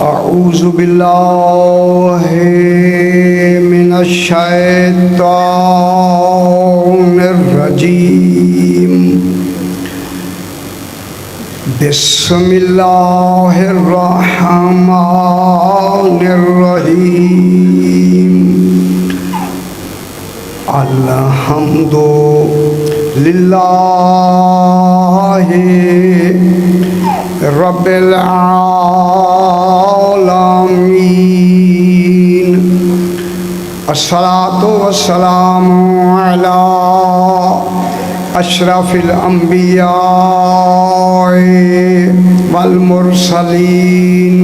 اعوذ باللہ من الشیطان الرجیم بسم اللہ الرحمن الرحیم الحمد للہ رب العالمین الصلاۃ والسلام علی اشرف الانبیاء والمرسلین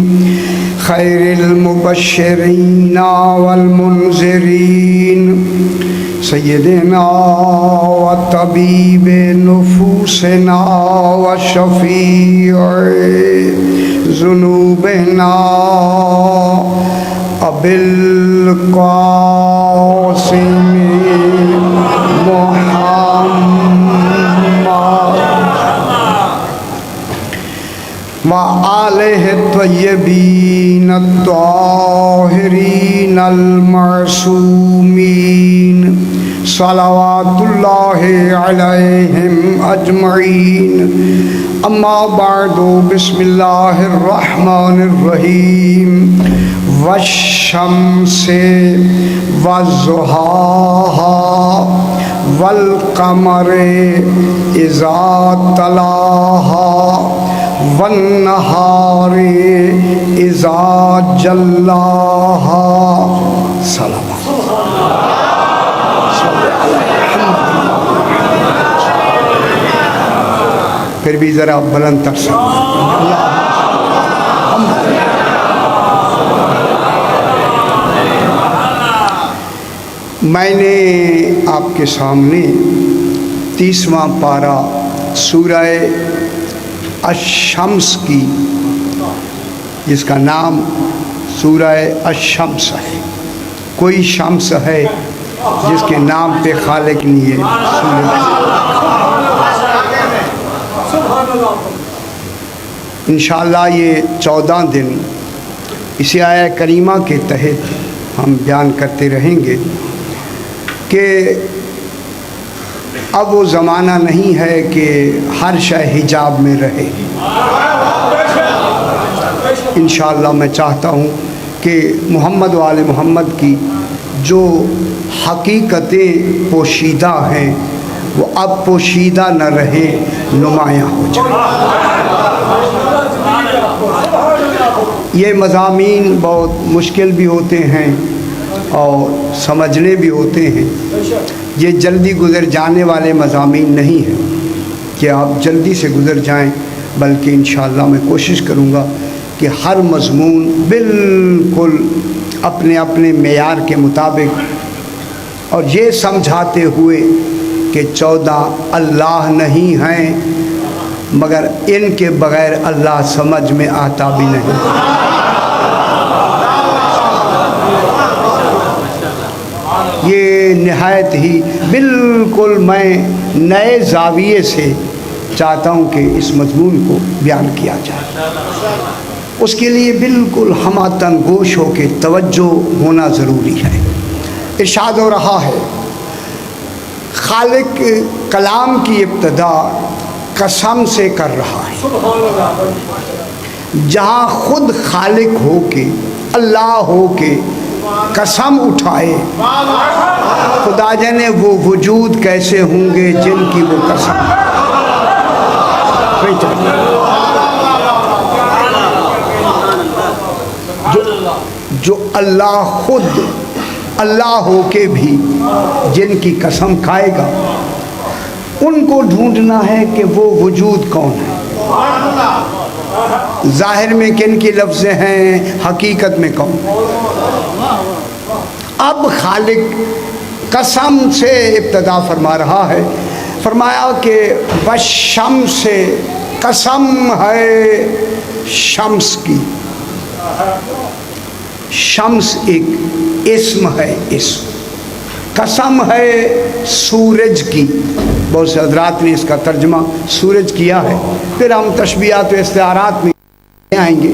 خیر المبشرین والمنذرین سیدنا و طبیب نفوسنا و شفیع ذنوبنا ابی القاسم محمد و آلہ الطیبین الطاہرین المعصومین صلوات اللہ علیہم اجمعین اما بعد بسم اللہ الرحمن الرحیم والشمس والضحاها والقمر اذا تلاها والنہار اذا جلاها سلام پھر بھی ذرا بلند تر سے میں نے آپ کے سامنے 30واں پارہ سورہ الشمس کی، جس کا نام سورہ الشمس ہے۔ کوئی شمس ہے جس کے نام پہ خالق نہیں ہے۔ انشاءاللہ یہ 14 دن اسی آیہ کریمہ کے تحت ہم بیان کرتے رہیں گے کہ اب وہ زمانہ نہیں ہے کہ ہر شے حجاب میں رہے۔ انشاءاللہ میں چاہتا ہوں کہ محمد و آل محمد کی جو حقیقتیں پوشیدہ ہیں وہ اب پوشیدہ نہ رہے، نمایاں ہو جائے۔ یہ مضامین بہت مشکل بھی ہوتے ہیں اور سمجھنے بھی ہوتے ہیں۔ یہ جلدی گزر جانے والے مضامین نہیں ہیں کہ آپ جلدی سے گزر جائیں، بلکہ انشاءاللہ میں کوشش کروں گا کہ ہر مضمون بالکل اپنے اپنے معیار کے مطابق، اور یہ سمجھاتے ہوئے کہ 14 اللہ نہیں ہیں، مگر ان کے بغیر اللہ سمجھ میں آتا بھی نہیں۔ یہ نہایت ہی بالکل میں نئے زاویے سے چاہتا ہوں کہ اس مضمون کو بیان کیا جائے۔ اس کے لیے بالکل ہماتن گوش ہو کے توجہ ہونا ضروری ہے۔ ارشاد ہو رہا ہے، خالق کلام کی ابتدا قسم سے کر رہا ہے۔ جہاں خود خالق ہو کے، اللہ ہو کے قسم اٹھائے، خدا جانے وہ وجود کیسے ہوں گے جن کی وہ قسم۔ جو اللہ خود اللہ ہو کے بھی جن کی قسم کھائے گا، ان کو ڈھونڈنا ہے کہ وہ وجود کون ہے۔ ظاہر میں کن کی لفظ ہیں، حقیقت میں کون۔ اب خالق قسم سے ابتدا فرما رہا ہے، فرمایا کہ والشمس سے قسم ہے شمس کی۔ شمس ایک اسم ہے، اسم۔ قسم ہے سورج کی۔ بہت سے حضرات نے اس کا ترجمہ سورج کیا ہے، پھر ہم تشبیہات و استعارات میں آئیں گے۔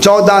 14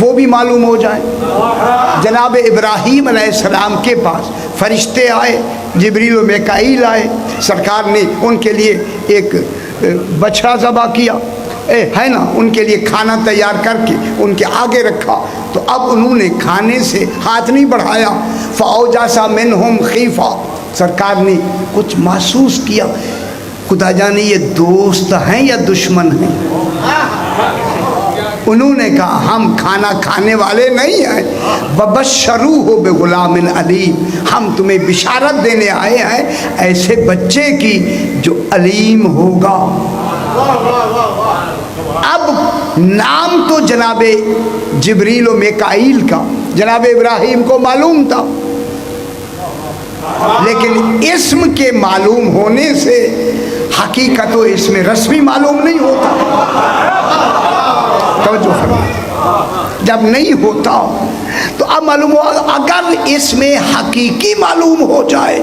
وہ بھی معلوم ہو جائے۔ جناب ابراہیم علیہ السلام کے پاس فرشتے آئے، جبریل و میکائیل آئے، سرکار نے ان کے لیے ایک بچڑا ذبح کیا ہے نا، ان کے لیے کھانا تیار کر کے ان کے آگے رکھا، تو اب انہوں نے کھانے سے ہاتھ نہیں بڑھایا۔ فَأَوْجَسَ مِنْهُمْ خِیفَةً، سرکار نے کچھ محسوس کیا، خدا جانے یہ دوست ہیں یا دشمن ہیں۔ انہوں نے کہا ہم کھانا کھانے والے نہیں ہیں، وَبَشَّرُوهُ بِغُلَامٍ عَلِيمٍ، ہم تمہیں بشارت دینے آئے ہیں ایسے بچے کی جو علیم ہوگا۔ اب نام تو جناب جبریل و میکائیل کا جناب ابراہیم کو معلوم تھا، لیکن اسم کے معلوم ہونے سے حقیقت و اسم رسمی معلوم نہیں ہوتا۔ توجہ فرمائیں، جب نہیں ہوتا تو اب معلوم ہوا اگر اس میں حقیقی معلوم ہو جائے،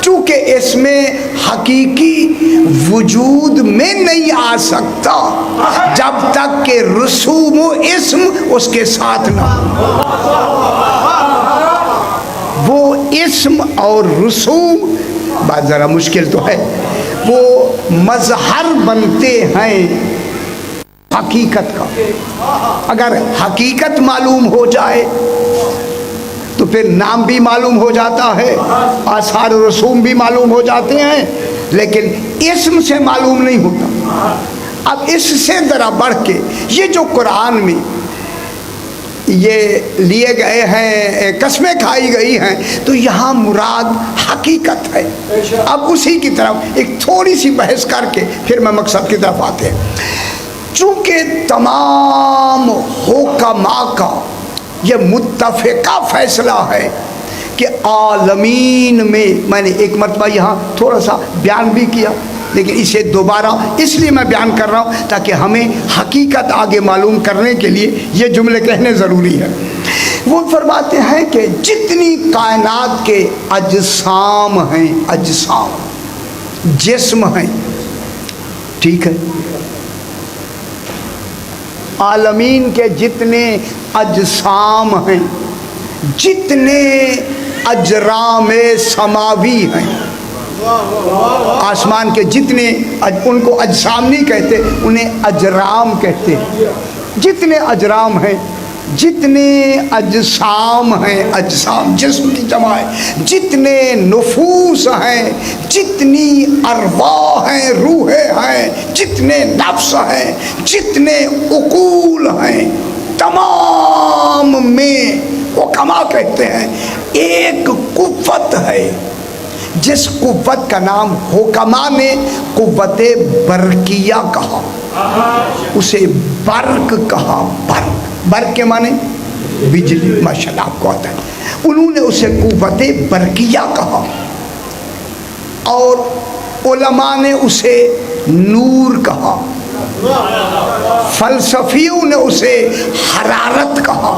چونکہ اس میں حقیقی وجود میں نہیں آ سکتا جب تک کہ رسوم و اسم اس کے ساتھ نہ ہو۔ وہ اسم اور رسوم بات ذرا مشکل تو ہے، وہ مظہر بنتے ہیں حقیقت کا۔ اگر حقیقت معلوم ہو جائے تو پھر نام بھی معلوم ہو جاتا ہے، آثار و رسوم بھی معلوم ہو جاتے ہیں، لیکن اسم سے معلوم نہیں ہوتا۔ اب اس سے ذرا بڑھ کے یہ جو قرآن میں یہ لیے گئے ہیں، قسمیں کھائی گئی ہیں، تو یہاں مراد حقیقت ہے۔ اب اسی کی طرف ایک تھوڑی سی بحث کر کے پھر میں مقصد کی طرف آتے ہیں۔ چونکہ تمام حکماء کا یہ متفقہ فیصلہ ہے کہ عالمین میں نے ایک مرتبہ یہاں تھوڑا سا بیان بھی کیا، لیکن اسے دوبارہ اس لیے میں بیان کر رہا ہوں تاکہ ہمیں حقیقت آگے معلوم کرنے کے لیے یہ جملے کہنے ضروری ہے۔ وہ فرماتے ہیں کہ جتنی کائنات کے اجسام ہیں، اجسام جسم ہیں، ٹھیک ہے، عالمین کے جتنے اجسام ہیں، جتنے اجرام سماوی ہیں، آسمان کے جتنے، ان کو اجسام نہیں کہتے، انہیں اجرام کہتے ہیں۔ جتنے اجرام ہیں، جتنے اجسام ہیں، اجسام جسم کی جمع ہے، جتنے نفوس ہیں، جتنی ارواح ہیں، روحیں ہیں، جتنے نفس ہیں، جتنے عقول ہیں، تمام میں حکما کہتے ہیں ایک قوت ہے جس قوت کا نام حکما نے قوت برقیہ کہا، اسے برق کہا۔ برق کے معنی بجلی، ماشاءاللہ آپ کو آتا ہے، انہوں نے اسے قوت برقیہ کہا، اور علماء نے اسے نور کہا، فلسفیوں نے اسے حرارت کہا۔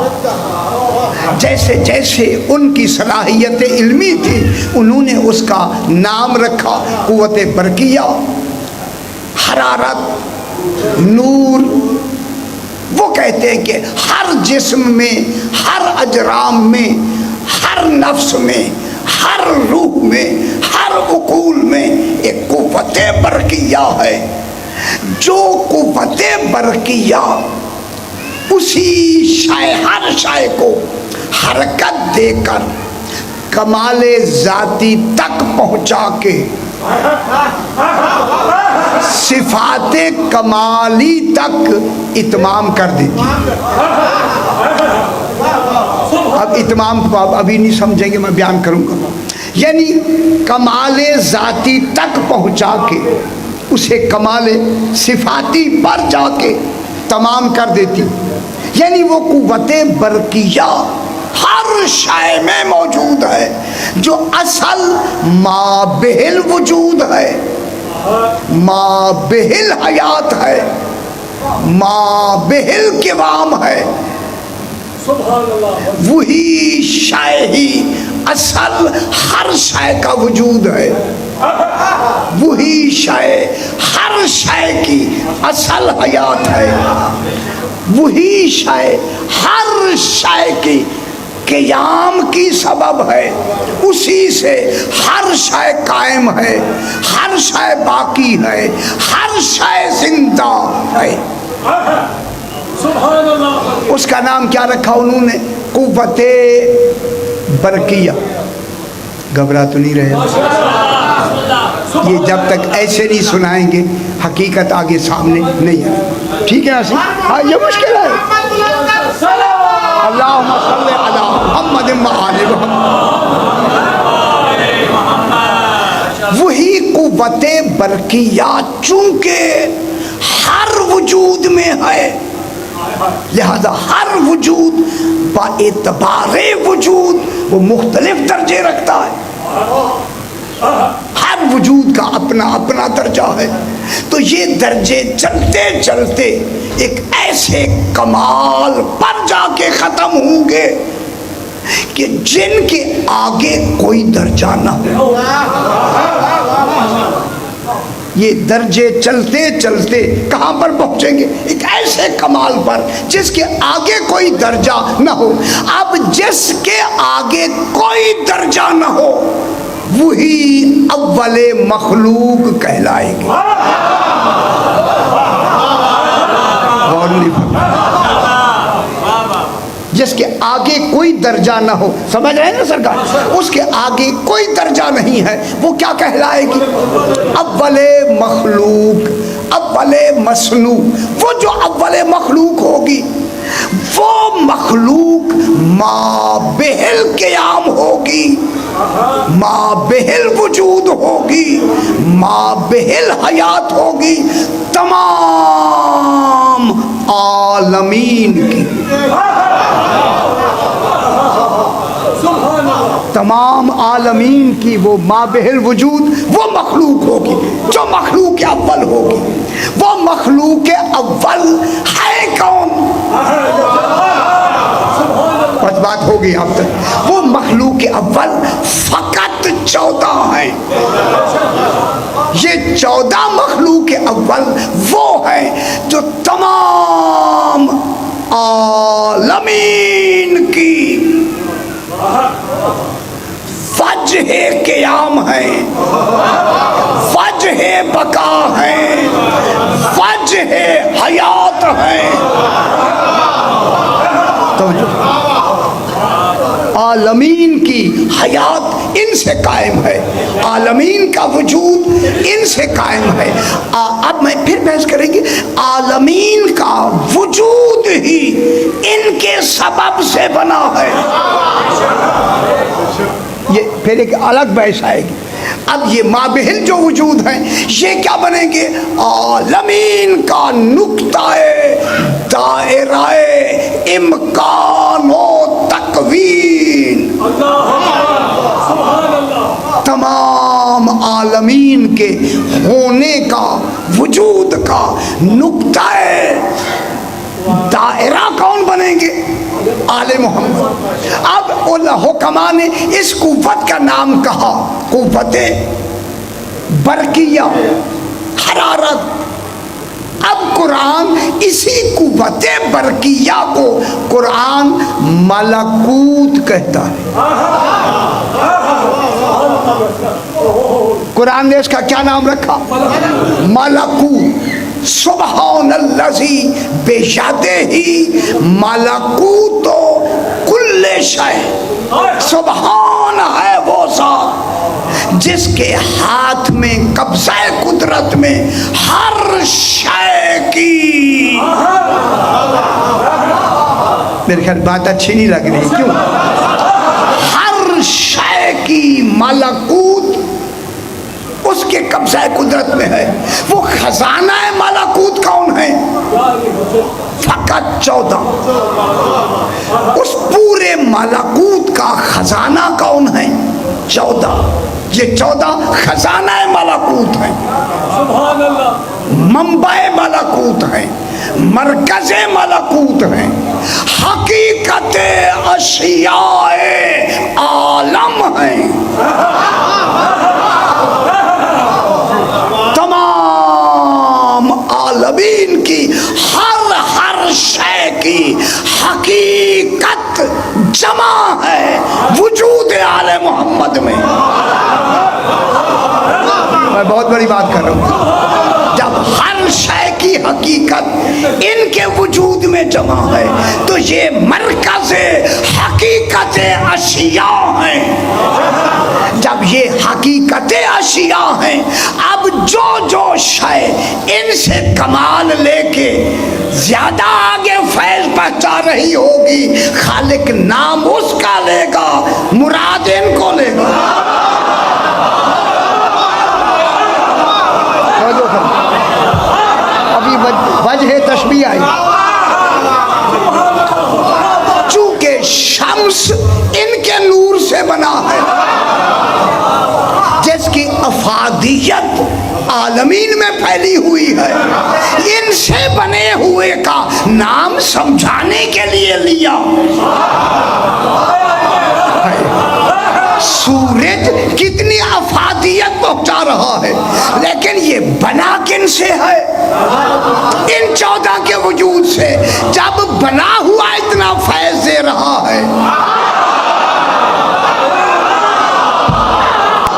جیسے جیسے ان کی صلاحیت علمی تھی انہوں نے اس کا نام رکھا، قوت برقیہ، حرارت، نور۔ وہ کہتے ہیں کہ ہر جسم میں، ہر اجرام میں، ہر نفس میں، ہر روح میں، ہر عقول میں ایک قوت برقیہ ہے۔ جو قوت برقیہ اسی شے، ہر شے کو حرکت دے کر کمال ذاتی تک پہنچا کے صفات کمالی تک اتمام کر دیتی۔ اب اتمام کو ابھی نہیں سمجھیں گے، میں بیان کروں گا۔ یعنی کمال ذاتی تک پہنچا کے اسے کمال صفاتی پر جا کے تمام کر دیتی۔ یعنی وہ قوت برقیہ ہر شے میں موجود ہے، جو اصل مابہل وجود ہے، مابہل حیات ہے، مابہل قوام ہے، وہی شے ہی اصل ہر شے کا وجود ہے، وہی شے ہر شے کی اصل حیات ہے۔ وہی شے ہر شے کی قیام کی سبب ہے، اسی سے ہر شے قائم ہے، ہر شے باقی ہے، ہر شے زندہ ہے۔ اس کا نام کیا رکھا انہوں نے؟ قوت برقیہ۔ گھبرا تو نہیں رہے؟ یہ جب تک ایسے نہیں سنائیں گے حقیقت آگے سامنے نہیں ہے، ٹھیک ہے نا؟ ہاں یہ مشکل ہے۔ اللہم صلی علی محمد وآل محمد۔ وہی قوت برقیہ چونکہ ہر وجود میں ہے، لہذا ہر وجود با اعتبار وجود وہ مختلف درجے رکھتا ہے، ہر وجود کا اپنا اپنا درجہ ہے۔ تو یہ درجے چلتے چلتے ایک ایسے کمال پر جا کے ختم ہوں گے کہ جن کے آگے کوئی درجہ نہ ہو۔ یہ درجے چلتے چلتے کہاں پر پہنچیں گے؟ ایک ایسے کمال پر جس کے آگے کوئی درجہ نہ ہو۔ اب جس کے آگے کوئی درجہ نہ ہو وہی اول مخلوق کہلائے گی۔ جس کے آگے کوئی درجہ نہ ہو، سمجھ رہے ہیں نا سرکار؟ اس کے آگے کوئی درجہ نہیں ہے، وہ کیا کہلائے گی؟ اول مخلوق، اول مصنوع۔ وہ جو اول مخلوق ہوگی وہ مخلوق ما بہل قیام ہوگی، ما بہل وجود ہوگی، ما بہل حیات ہوگی تمام عالمین کی، تمام عالمین کی وہ مابہل وجود وہ مخلوق ہوگی جو مخلوق اول ہوگی۔ وہ مخلوق اول ہے کون؟ بس بات ہوگی اب تک۔ وہ مخلوق اول فقط 14 ہیں۔ یہ 14 مخلوق اول وہ ہیں جو تمام عالمین کی وجہ قیام ہے، وجہ بقا ہے، وجہ حیات ہے۔ عالمین کی حیات ان سے قائم ہے، عالمین کا وجود ان سے قائم ہے۔ اب میں پھر بحث کریں گے، عالمین کا وجود ہی ان کے سبب سے بنا ہے۔ یہ پھر ایک الگ بحث آئے گی۔ اب یہ مابہل جو وجود ہیں یہ کیا بنیں گے؟ عالمین کا نقطہ دائرہ امکان و تکوین، تمام عالمین کے ہونے کا، وجود کا نقطہ دائرہ کون بنیں گے؟ آل محمد۔ اب حکماء نے اس قوت کا نام کہا قوت برقیہ، حرارت۔ اب قرآن اسی قوت برقیہ کو قرآن ملکوت کہتا ہے۔ قرآن نے اس کا کیا نام رکھا؟ ملکوت۔ سبحان الذی بیدہ ملکوت کل شیء۔ سبحان ہے وہ ذات جس کے ہاتھ میں قبضہ قدرت میں ہر شے کی۔ میرے خیال بات اچھی نہیں لگ رہی، کیوں؟ ہر شے کی ملکوت اس کے قبضہ قدرت میں ہے۔ وہ خزانہ ملکوت کون ہے؟ فقط 14۔ اس پورے ملکوت کا خزانہ کون ہے؟ 14۔ یہ 14 خزانہ ملکوت ہیں، منبع ملکوت ہیں، مرکز ملکوت ہیں، حقیقت اشیاء عالم ہیں۔ تمام عالمین کی ہر شے میں بہت بڑی بات کر رہا ہوں. جب ہر شے کی حقیقت ان کے وجود میں جمع ہے تو یہ مرکز حقیقت اشیاء ہیں. جب یہ حقیقت اشیاء ہیں، اب جو شے ان سے کمال لے کے زیادہ آگے فیض پہنچا رہی ہوگی، خالق نام اس کا لے گا، مراد ان کو لے گا. ابھی وجہ تشبیہ آئی. چونکہ شمس ان کے نور سے بنا ہے، جس کی افادیت عالمین میں پھیلی ہوئی ہے، ان سے بنے ہوئے کا نام سمجھانے کے لیے لیا. سورج کتنی افادیت پہنچا رہا ہے، لیکن یہ بنا کن سے ہے؟ ان 14 کے وجود سے. جب بنا ہوا اتنا فیض دے رہا ہے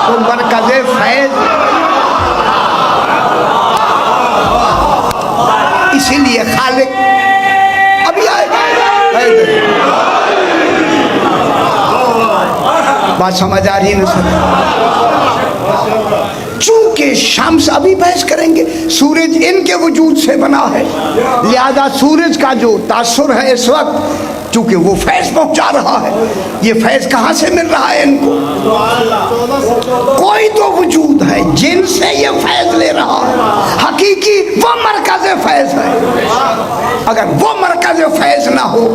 تو مرکز فیض. اسی لیے خالق ابھی آئے بات سمجھ آ رہی ہے نا سر؟ چونکہ شمس ابھی بحث کریں گے، سورج ان کے وجود سے بنا ہے، لہذا سورج کا جو تاثر ہے اس وقت، چونکہ وہ فیض پہنچا رہا ہے. یہ فیض کہاں سے مل رہا ہے ان کو؟ کوئی تو وجود ہے جن سے یہ فیض لے رہا ہے. حقیقی وہ مرکز فیض ہے. اگر وہ مرکز فیض نہ ہو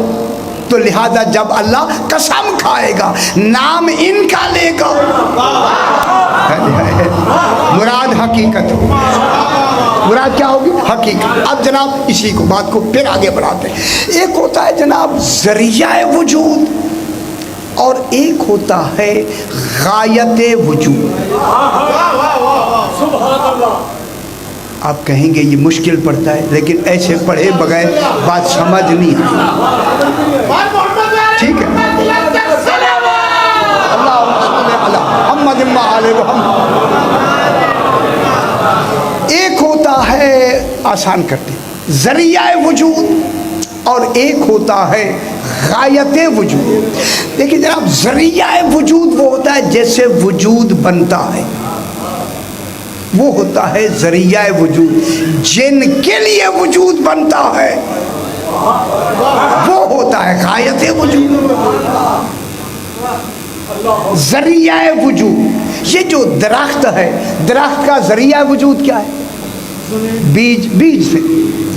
تو لہذا جب اللہ قسم کھائے گا نام ان کا لے گا، مراد حقیقت ہو. مراد کیا ہوگی؟ حقیقت. اب جناب اسی کو بات کو پھر آگے بڑھاتے ہیں. ایک ہوتا ہے جناب ذریعہ وجود اور ایک ہوتا ہے غایت وجود. آپ کہیں گے یہ مشکل پڑتا ہے، لیکن ایسے پڑھے بغیر بات سمجھ نہیں آتی. ٹھیک ہے. ایک ہوتا ہے، آسان کرتے، ذریعہ وجود اور ایک ہوتا ہے غایت وجود. لیکن جناب ذریعہ وجود وہ ہوتا ہے جیسے وجود بنتا ہے، وہ ہوتا ہے ذریعہ وجود. جن کے لیے وجود بنتا ہے وہ ہوتا ہے غایت وجود. ذریعہ وجود، یہ جو درخت ہے، درخت کا ذریعہ وجود کیا ہے؟ بیج سے.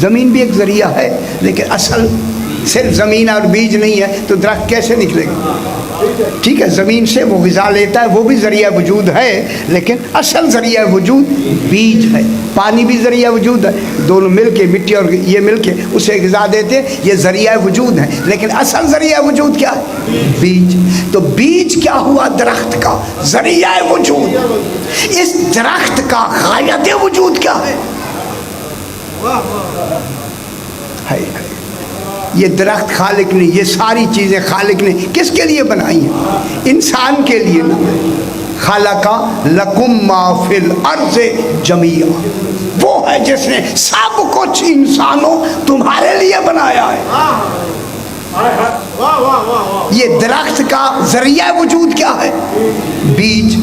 زمین بھی ایک ذریعہ ہے، لیکن اصل صرف زمین اور بیج نہیں ہے تو درخت کیسے نکلے گا؟ ٹھیک ہے، زمین سے وہ غذا لیتا ہے، وہ بھی ذریعہ وجود ہے، لیکن اصل ذریعہ وجود بیج ہے. پانی بھی ذریعہ وجود ہے، دونوں مل کے، مٹی اور یہ مل کے اسے غذا دیتے ہیں، یہ ذریعہ وجود ہے. لیکن اصل ذریعہ وجود کیا ہے؟ بیج. تو بیج کیا ہوا؟ درخت کا ذریعہ وجود. اس درخت کا غایت وجود کیا ہے؟ یہ درخت خالق نے، یہ ساری چیزیں خالق نے کس کے لیے بنائی ہیں؟ انسان کے لیے نا. خلق لکم ما فی الارض جمیعا، وہ ہے جس نے سب کچھ انسانوں تمہارے لیے بنایا ہے. یہ درخت کا ذریعہ وجود کیا ہے؟ بیج.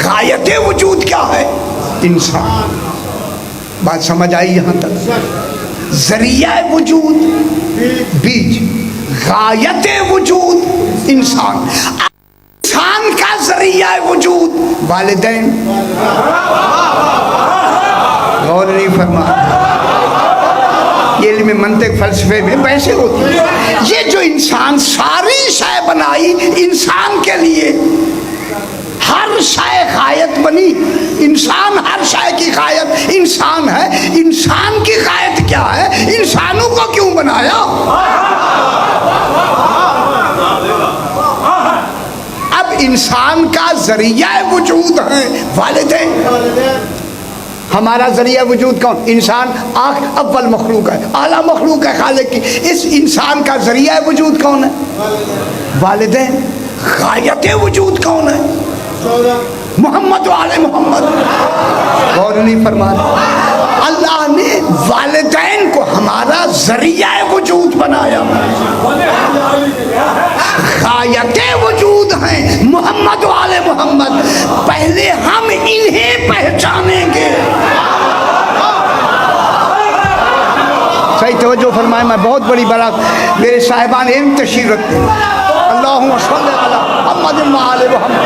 غایت وجود کیا ہے؟ انسان. بات سمجھ آئی یہاں تک؟ ذریعہ وجود بیج، غایت وجود انسان. انسان کا ذریعہ وجود والدین. غور نہیں فرما. یہ علم منطق فلسفے میں ویسے ہوتی ہے. یہ جو انسان ساری شے بنائی انسان کے لیے، ہر شے غایت بنی. انسان ہر شے کی غایت انسان ہے. انسان کی غایت کیا ہے؟ انسانوں کو کیوں بنایا؟ اب انسان کا ذریعہ وجود ہے والدین. ہمارا ذریعہ وجود کون؟ انسان. آنکھ اول مخلوق ہے، اعلیٰ مخلوق ہے خالق کی. اس انسان کا ذریعہ وجود کون ہے؟ والدین. غایت وجود کون ہے؟ محمد والے محمد. غور نہیں فرماتے. اللہ نے والدین کو ہمارا ذریعہ وجود بنایا. غایت وجود ہیں محمد والے محمد. پہلے ہم انہیں پہچانیں گے. صحیح توجہ فرمائے. میں بہت بڑی بات میرے صاحبان علم تشریف رکھتے ہیں. اللہم صلی علی محمد وآل محمد.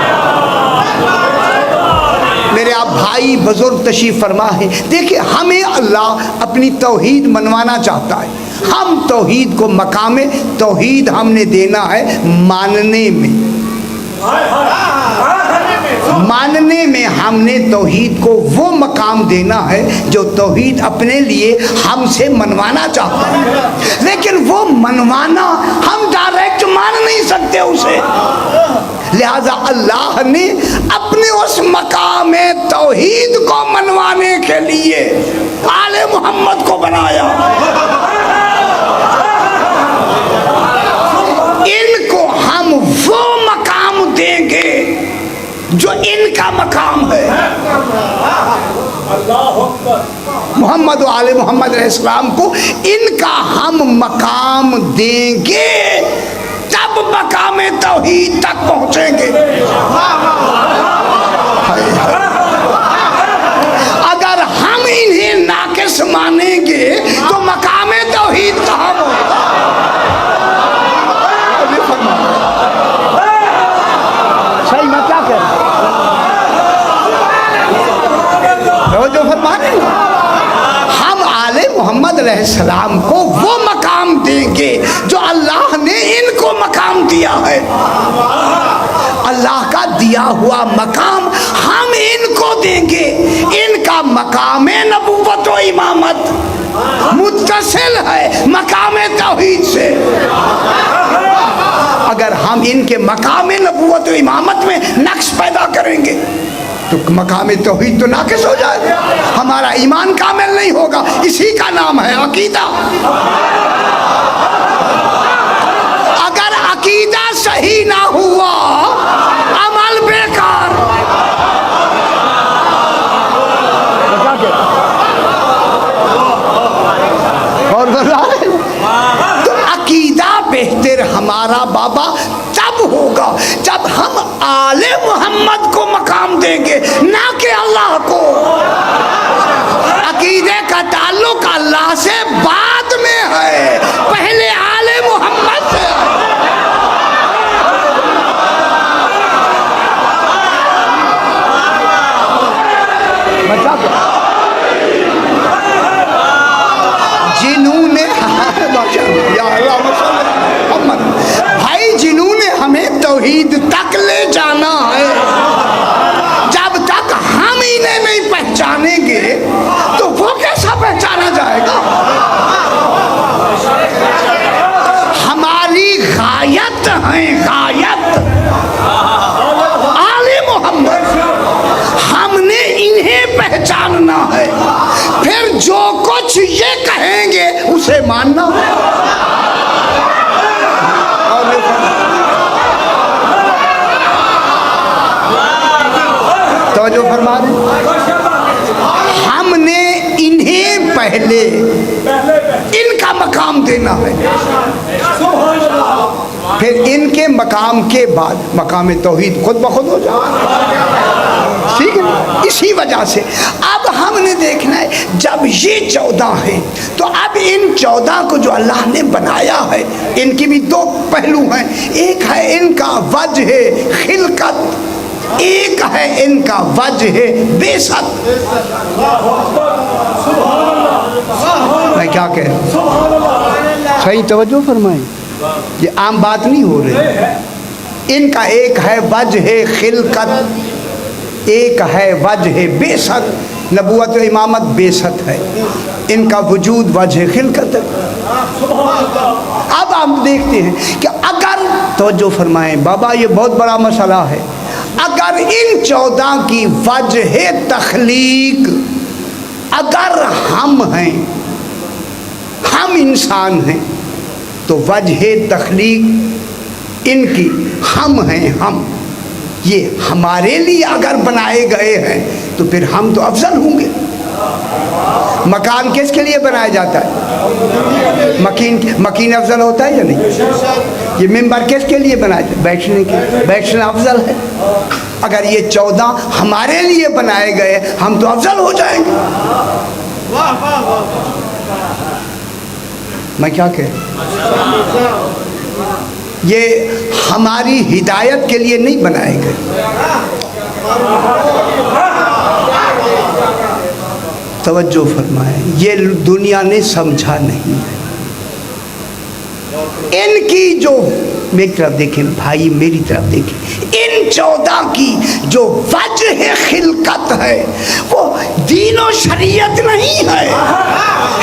میرے آپ بھائی بزرگ تشریف فرما ہے. دیکھیں ہمیں اللہ اپنی توحید منوانا چاہتا ہے. ہم توحید کو مقام توحید ہم نے دینا ہے ماننے میں. ماننے میں ہم نے توحید کو وہ مقام دینا ہے جو توحید اپنے لیے ہم سے منوانا چاہتا ہے. لیکن وہ منوانا ہم ڈائریکٹ مان نہیں سکتے اسے. لہذا اللہ نے اپنے اس مقام توحید کو منوانے کے لیے آل محمد کو بنایا. ان کو ہم وہ مقام دیں گے جو ان کا مقام ہے. محمد و آل محمد علیہ السلام کو ان کا ہم مقام دیں گے تب مقام توحید تک پہنچیں گے. اگر ہم انہیں ناقص مانیں گے تو مقام توحید کہاں ہوگا؟ صحیح میں کیا کہہ رہا ہوں جو فرما رہے ہیں. ہم آل محمد علیہ السلام کو وہ مقام دیں گے جو اللہ نے ان کو مقام دیا ہے. اللہ کا دیا ہوا مقام ہم ان کو دیں گے. ان کا مقام نبوت و امامت متصل ہے مقام توحید سے. اگر ہم ان کے مقام نبوت و امامت میں نقص پیدا کریں گے تو مقام توحید تو ناقص ہو جائے گا. ہمارا ایمان کامل نہیں ہوگا. اسی کا نام ہے عقیدہ. اگر عقیدہ صحیح نہ ہوا عمل بیکار. اور تو عقیدہ بہتر ہمارا بابا تب ہوگا جب ہم آل محمد کو مقام دیں گے نہ کہ اللہ کو. عقیدے کا تعلق اللہ سے بعد میں ہے, پہلے آل محمد سے. جنہوں نے بھائی جنہوں نے ہمیں توحید تک لے جانا ہے, جب تک ہم انہیں نہیں پہچانیں گے تو وہ کیسا پہچانا جائے گا؟ ہماری غایت ہے غایت آل محمد. ہم نے انہیں پہچاننا ہے, پھر جو کچھ یہ کہیں گے اسے ماننا. توجہ فرما رہے. ہم نے انہیں پہلے ان کا مقام دینا ہے, پھر ان کے مقام کے بعد مقام توحید خود بخود ہو جائے. ٹھیک ہے. اسی وجہ سے اب ہم نے دیکھنا ہے جب یہ 14 ہیں تو اب ان 14 کو جو اللہ نے بنایا ہے ان کی بھی دو پہلو ہیں. ایک ہے ان کا وجہ خلقت, ایک ہے ان کا وجہ بیست. میں کیا کہہ رہا ہوں, صحیح توجہ فرمائیں. یہ عام بات نہیں ہو رہی. ان کا ایک ہے وجہ خلقت, ایک ہے وجہ بیست. نبوت و امامت بیست ہے, ان کا وجود وجہ خلقت ہے. اب ہم دیکھتے ہیں کہ اگر توجہ فرمائیں بابا, یہ بہت بڑا مسئلہ ہے. اگر ان 14 کی وجہ تخلیق اگر ہم ہیں, ہم انسان ہیں, تو وجہ تخلیق ان کی ہم ہیں. ہم یہ ہمارے لیے اگر بنائے گئے ہیں تو پھر ہم تو افضل ہوں گے۔ مکان کس کے لیے بنایا جاتا ہے؟ مکین افضل ہوتا ہے یا نہیں؟ یہ ممبر کس کے لیے بنایا جاتا ہے؟ بیٹھنے کے، بیٹھنا افضل ہے۔ اگر یہ 14 ہمارے لیے بنائے گئے ہم تو افضل ہو جائیں گے۔ میں کیا کہہ، یہ ہماری ہدایت کے لیے نہیں بنائے گئے۔ توجہ فرمائیں، یہ دنیا نے سمجھا نہیں ہے۔ ان کی جو، میری طرف دیکھیں بھائی، میری طرف دیکھیں، ان 14 کی جو وجہ خلقت ہے وہ دین و شریعت نہیں ہے۔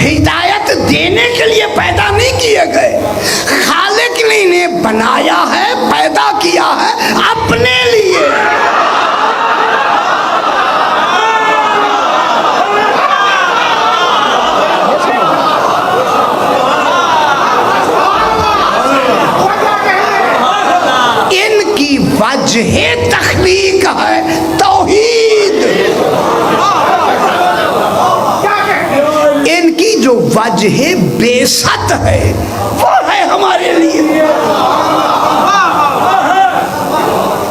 ہدایت دینے کے لیے پیدا نہیں کیے گئے، خالق نے انہیں بنایا ہے، پیدا کیا ہے اپنے لیے۔ وجہ تخلیق ہے توحید۔ ان کی جو وجہ بیست ہے وہ ہے ہمارے لیے۔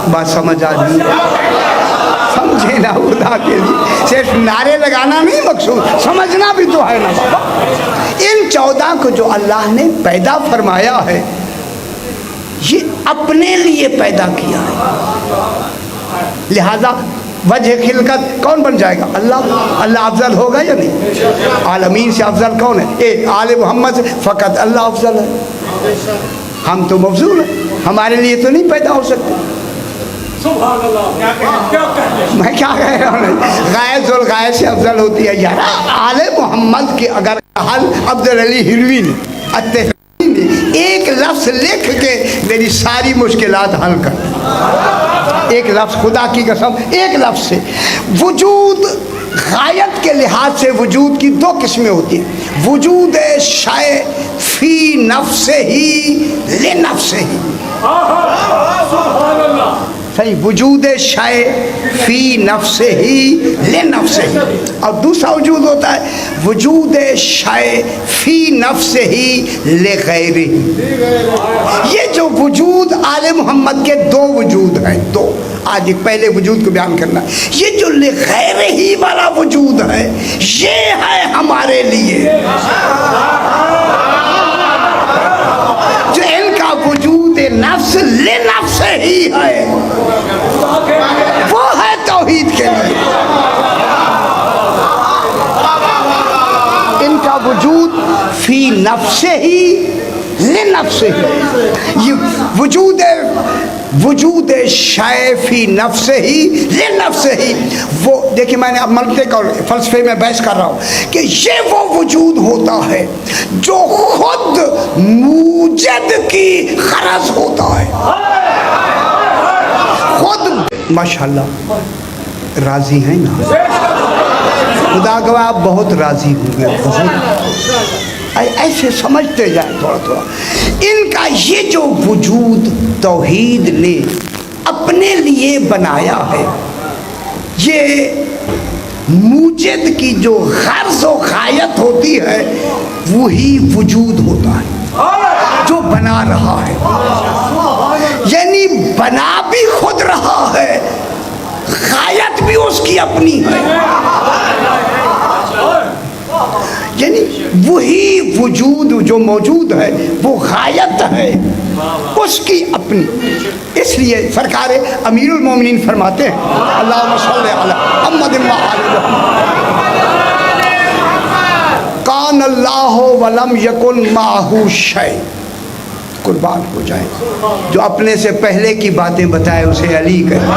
بات سمجھ آ رہی ہے؟ سمجھے نا، خدا کے لیے صرف نعرے لگانا نہیں مقصود، سمجھنا بھی تو ہے نا بابا۔ ان 14 کو جو اللہ نے پیدا فرمایا ہے یہ اپنے لیے پیدا کیا ہے، لہذا وجہ خلقت کون بن جائے گا؟ اللہ۔ اللہ افضل ہوگا یا نہیں؟ عالمین سے افضل کون ہے؟ آل محمد سے فقط اللہ افضل ہے، ہم تو مفضول ہیں، ہمارے لیے تو نہیں پیدا ہو سکتے۔ میں کیا کہہ رہا ہوں، غائب ذوالغائب سے افضل ہوتی ہے یار۔ آل محمد کے اگر حل عبدالعلی ہروی نے ایک لفظ لکھ کے میری ساری مشکلات حل کر، ایک لفظ، خدا کی قسم ایک لفظ سے۔ وجود غایت کے لحاظ سے وجود کی 2 قسمیں ہوتی ہیں، وجود شے فی نفس ہی لنفس ہی، صحیح، وجود شے فی نفس ہی لنفس ہی، اور دوسرا وجود ہوتا ہے وجود شے فی نفس ہی لغیر ہی۔ یہ جو وجود آل محمد کے 2 وجود ہیں، 2، آج ایک پہلے وجود کو بیان کرنا، یہ جو لغیر ہی والا وجود ہے یہ ہے ہمارے لیے، جو ان کا وجود نفس لنفس ہی ہے، وہ ہے توحید کے لیے۔ ان کا وجود فی نفس ہی لنفس ہی، یہ وجود شے فی نفس ہی لنفس ہی، وہ دیکھیں میں نے اب منطق اور فلسفے میں بحث کر رہا ہوں کہ یہ وہ وجود ہوتا ہے جو خود موجد کی غرض ہوتا ہے، خود۔ ماشاءاللہ راضی ہیں نا؟ خدا گواہ آپ بہت راضی ہوں گے، بہت، ایسے سمجھتے جائیں تھوڑا تھوڑا۔ ان کا یہ جو وجود توحید نے اپنے لیے بنایا ہے، یہ موجد کی جو غرض و غایت ہوتی ہے وہی وجود ہوتا ہے جو بنا رہا ہے، یعنی بنا بھی خود رہا ہے، غایت بھی اس کی اپنی ہے، یعنی وہی وجود جو موجود ہے وہ غایت ہے اس کی اپنی۔ اس لیے سرکار امیر المومنین فرماتے ہیں اللہم صلی علی محمد و آل محمد، کان اللہ ولم یکن معہ شیء، قربان ہو جائے جو اپنے سے پہلے کی باتیں بتائے اسے علی کہے۔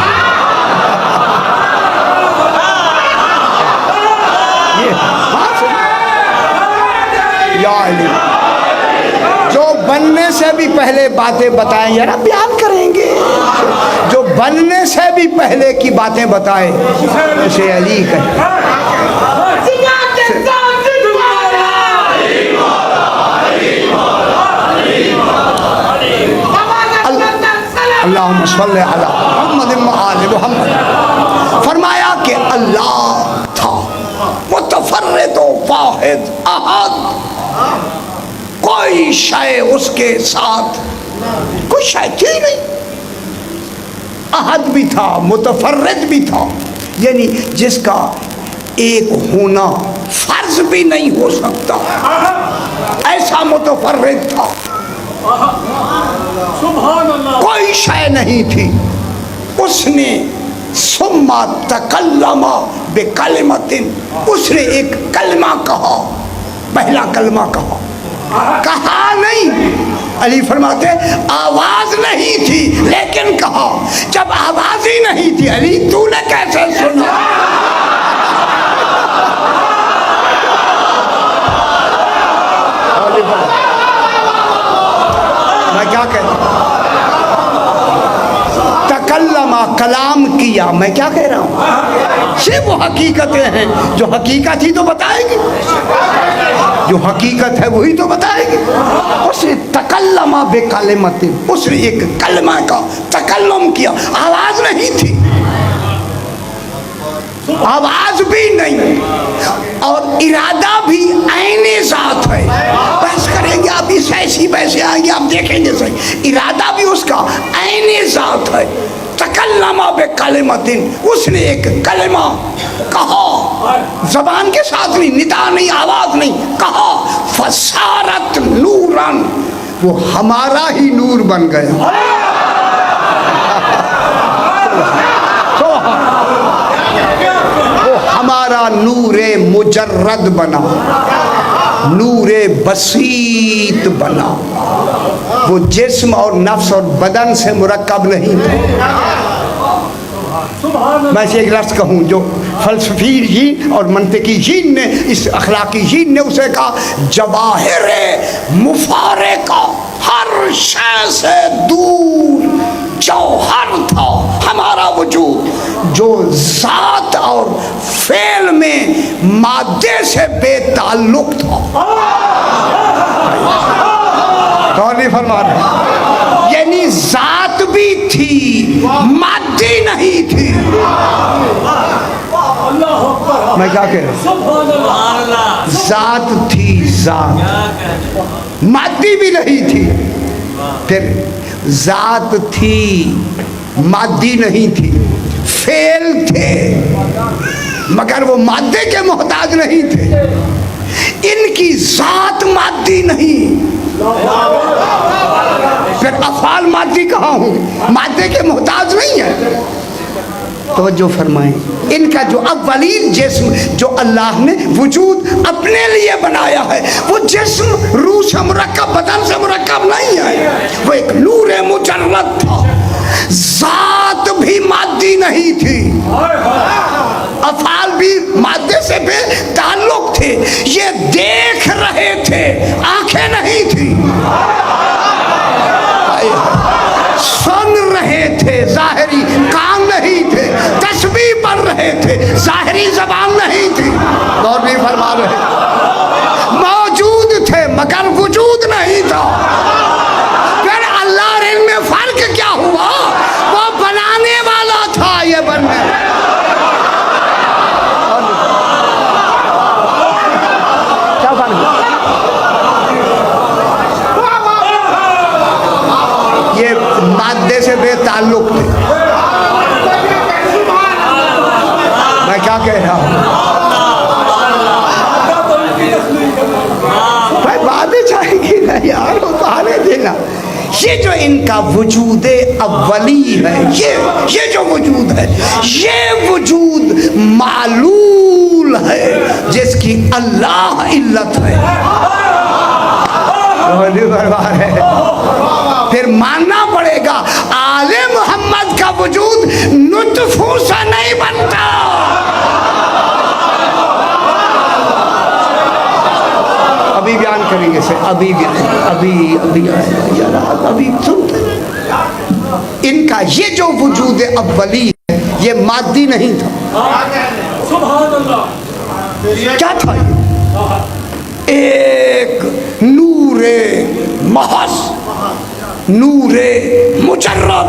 جو بننے سے بھی پہلے باتیں بتائیں، یار بیان کریں گے، جو بننے سے بھی پہلے کی باتیں بتائے اسے علی کہے۔ اللہم صلی علی محمد و آل محمد۔ فرمایا کہ اللہ تھا متفرد و واحد احد، کوئی شے اس کے ساتھ کوئی شے تھی نہیں، احد بھی تھا متفرد بھی تھا، یعنی جس کا ایک ہونا فرض بھی نہیں ہو سکتا، ایسا متفرد تھا، کوئی شے نہیں تھی۔ اس نے ثم تکلم بکلمۃ، اس نے ایک کلمہ کہا، پہلا کلمہ کہا نہیں، علی فرماتے آواز نہیں تھی لیکن کہا، جب آواز ہی نہیں تھی علی تو نے کیسے سنا؟ میں کیا کہتا ہوں؟ تکلم، کلام کیا، میں کیا کہہ رہا ہوں؟ یہ وہ حقیقتیں ہیں جو حقیقت ہی تو بتائے گی، جو حقیقت ہے وہی تو بتائے گی۔ اس نے تکلم بکلمۃ، اس نے ایک کلمہ کا تکلم کیا، آواز نہیں تھی، آواز بھی نہیں، اور ارادہ بھی عین ذات ہے۔ بحث کریں گے آپ، اس ایسی ویسے آئیں گے آپ دیکھیں گے صحیح، ارادہ بھی اس کا عین ذات ہے۔ تکلم بکلمۃ، اس نے ایک کلمہ کہا، زبان کے ساتھ نہیں، ندا نہیں، آواز نہیں، کہا، فصارت نوراً، وہ ہمارا ہی نور بن گیا۔ ہمارا نور مجرد بنا، نور بسیط بنا، وہ جسم اور نفس اور بدن سے مرکب نہیں تھا۔ میں سے ایک لفظ کہوں جو فلسفی جین اور منطقی جین نے، اس اخلاقی جین نے اسے کہا، جواہر مفارقہ، ہر شے سے دور جوہر تھا ہمارا وجود، جو ذات اور فعل میں مادے سے بے تعلق تھا۔ کون نہیں فرما رہے؟ یعنی ذات بھی تھی، مادی نہیں تھی۔ میں کیا کہہ رہا ہوں؟ ذات تھی، ذات، مادی بھی نہیں تھی۔ پھر ذات تھی، مادی نہیں تھی، فعل تھے مگر وہ مادے کے محتاج نہیں تھے۔ ان کی ذات مادی نہیں، پھر افعال مادی کہاں ہوں، مادے کے محتاج نہیں ہے۔ توجہ فرمائیں، ان کا جو اولین جسم جو اللہ نے وجود اپنے لیے بنایا ہے، وہ جسم روح سے مرکب، بدن سے مرکب نہیں ہے، وہ ایک نور مجرد تھا۔ ذات بھی مادی نہیں تھی، افعال بھی مادے سے بے تعلق تھے، یہ دیکھ رہے تھے، آنکھیں نہیں تھی، سن رہے تھے، ظاہری کان نہیں تھے، تسبیح پڑھ رہے تھے، ظاہری زبان نہیں تھی۔ غور نہیں فرما رہے؟ موجود تھے مگر وجود نہیں تھا۔ پھر اللہ اور ان میں فرق کیا ہوا؟ وہ بنانے والا تھا، یہ بننے کیا بن گیا؟ یہ مادے سے بے تعلق تھے۔ میں کیا کہہ رہا ہوں؟ بھائی باتیں چاہیں گی نا یار، وہ بہانے دینا۔ یہ جو ان کا وجود اولی ہے، یہ جو وجود ہے، یہ وجود معلول ہے جس کی اللہ علت ہے۔ پھر ماننا پڑے گا آل محمد کا وجود نطفوں سے نہیں بنتا۔ ابھی بیان کریں گے سر، ابھی سنتے۔ ان کا یہ جو وجود اولی ہے، یہ مادی نہیں تھا۔ کیا تھا یہ؟ ایک نور محض، نور مجرد،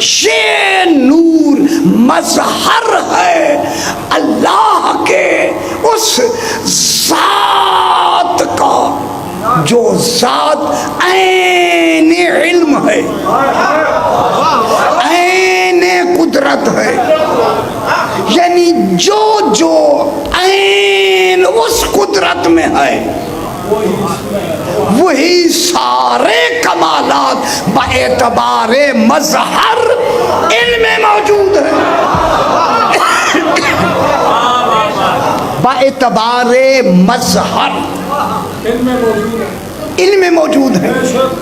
یہ نور مظہر ہے اللہ کے اس ذات کا جو ذات عین علم ہے، عین قدرت ہے، یعنی جو عین اس قدرت میں ہے وہی سارے کمالات باعتبار مظہر علم میں موجود ہیں، باعتبار مظہر علم میں موجود ہے،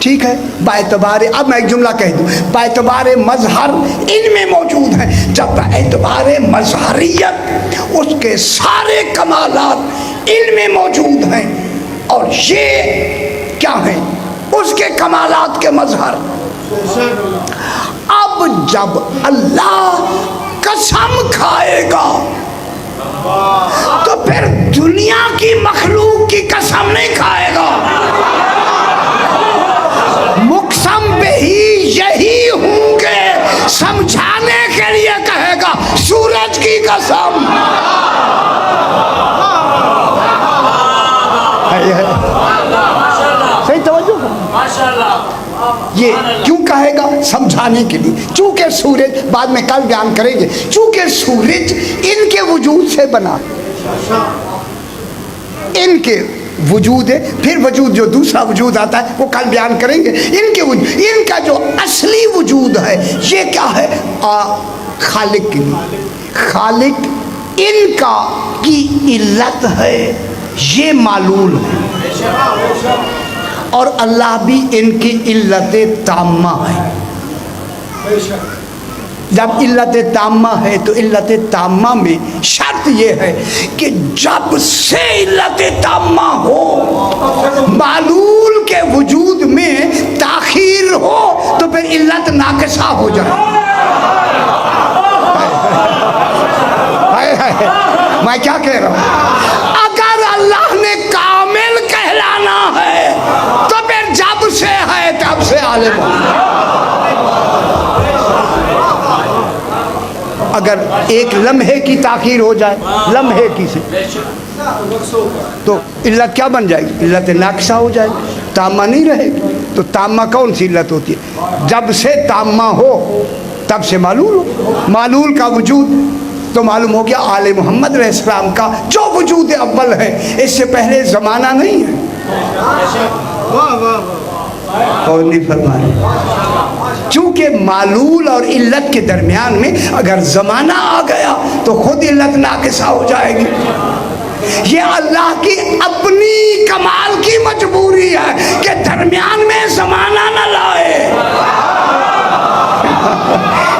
ٹھیک ہے، باعتبار، اب میں ایک جملہ کہہ دوں، باعتبار مظہر علم میں موجود ہے، جب باعتبار مظہریت اس کے سارے کمالات علم میں موجود ہیں، اور یہ کیا ہیں؟ اس کے کمالات کے مظہر۔ اب جب اللہ قسم کھائے گا تو پھر دنیا کی مخلوق کی قسم نہیں کھائے گا، مقسم پہ ہی یہی ہوں گے سمجھانے کے لیے کہے گا سورج کی قسم۔ صحیح توجہ، یہ کیوں کہے گا؟ سمجھانے کے لیے، چونکہ سورج، بعد میں کل بیان کریں گے، چونکہ سورج ان کے وجود سے بنا، ان کے وجود ہے، پھر وجود جو دوسرا وجود آتا ہے وہ کل بیان کریں گے، ان کے وجود، ان کا جو اصلی وجود ہے یہ کیا ہے؟ خالق کے لیے، خالق ان کا کی علت ہے، یہ معلول ہے، اور اللہ بھی ان کی علت تامہ ہے۔ جب علت تامہ ہے تو علت تامہ میں شرط یہ ہے کہ جب سے علت تامہ ہو، معلول کے وجود میں تاخیر ہو تو پھر علت ناقصہ ہو جائے۔ میں کیا کہہ رہا ہوں؟ اگر اللہ نے کامل کہلانا ہے تو پھر جب سے ہے تب سے عالم ہے۔ اگر ایک لمحے کی تاخیر ہو جائے، لمحے کی سے، تو علت کیا بن جائے گی؟ علت ناقصہ ہو جائے گی، تامہ نہیں رہے گی۔ تو تامہ کون سی علت ہوتی ہے؟ جب سے تامہ ہو تب سے معلول ہو، معلول کا وجود تو معلوم ہو گیا آل محمد علیہ السلام کا جو وجود اول ہے، اس سے پہلے زمانہ نہیں ہے۔ اور نہیں فرمایا، چونکہ معلول اور علت کے درمیان میں اگر زمانہ آ گیا تو خود علت ناقصہ ہو جائے گی۔ یہ اللہ کی اپنی کمال کی مجبوری ہے کہ درمیان میں زمانہ نہ لائے،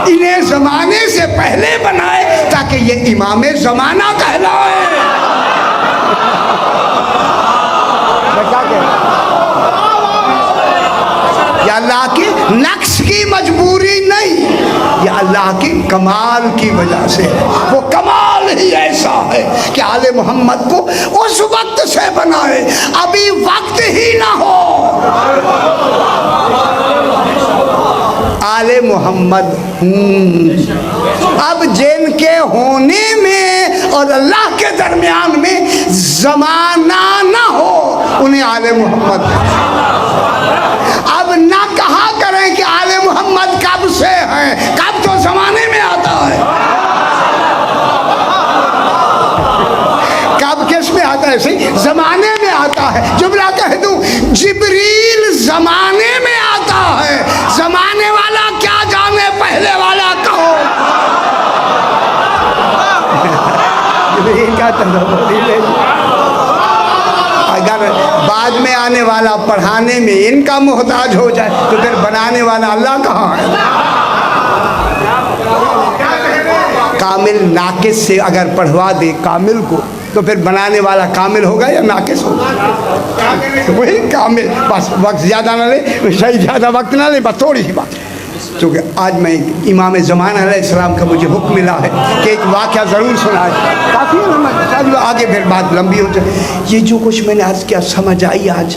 انہیں زمانے سے پہلے بنائے تاکہ یہ امام زمانہ کہلائے۔ یہ اللہ کی نقص کی مجبوری نہیں، یہ اللہ کی کمال کی وجہ سے ہے۔ وہ کمال ہی ایسا ہے کہ آل محمد کو اس وقت سے بنائے ابھی وقت ہی نہ ہو۔ آل محمد اب جن کے ہونے میں اور اللہ کے درمیان میں زمانہ نہ ہو انہیں آل محمد، اب نہ کہا کریں کہ آل محمد کب سے ہیں، کب تو زمانے میں آتا ہے، کب کس میں آتا ہے؟ صحیح زمانے میں آتا ہے۔ جملہ کہہ دوں، جبریل زمانے میں آتا ہے، زمانے والا کیا جانے پہلے والا کہو۔ جبریل کا تدبیر، اگر بعد میں آنے والا پڑھانے میں ان کا محتاج ہو جائے تو پھر بنانے والا اللہ کہاں ہے؟ کامل ناقص سے اگر پڑھوا دے کامل کو تو پھر بنانے والا کامل ہوگا یا ناقص ہوگا؟ وہی کامل، بس وقت زیادہ نہ لے، صحیح زیادہ وقت نہ لے، بس تھوڑی سی بات۔ چونکہ آج میں امام زمانہ علیہ السلام کا مجھے حکم ملا ہے کہ ایک واقعہ ضرور سنائے، کافی ہے، آگے پھر بات لمبی ہو جائے۔ یہ جو کچھ میں نے عرض کیا سمجھ آئی؟ آج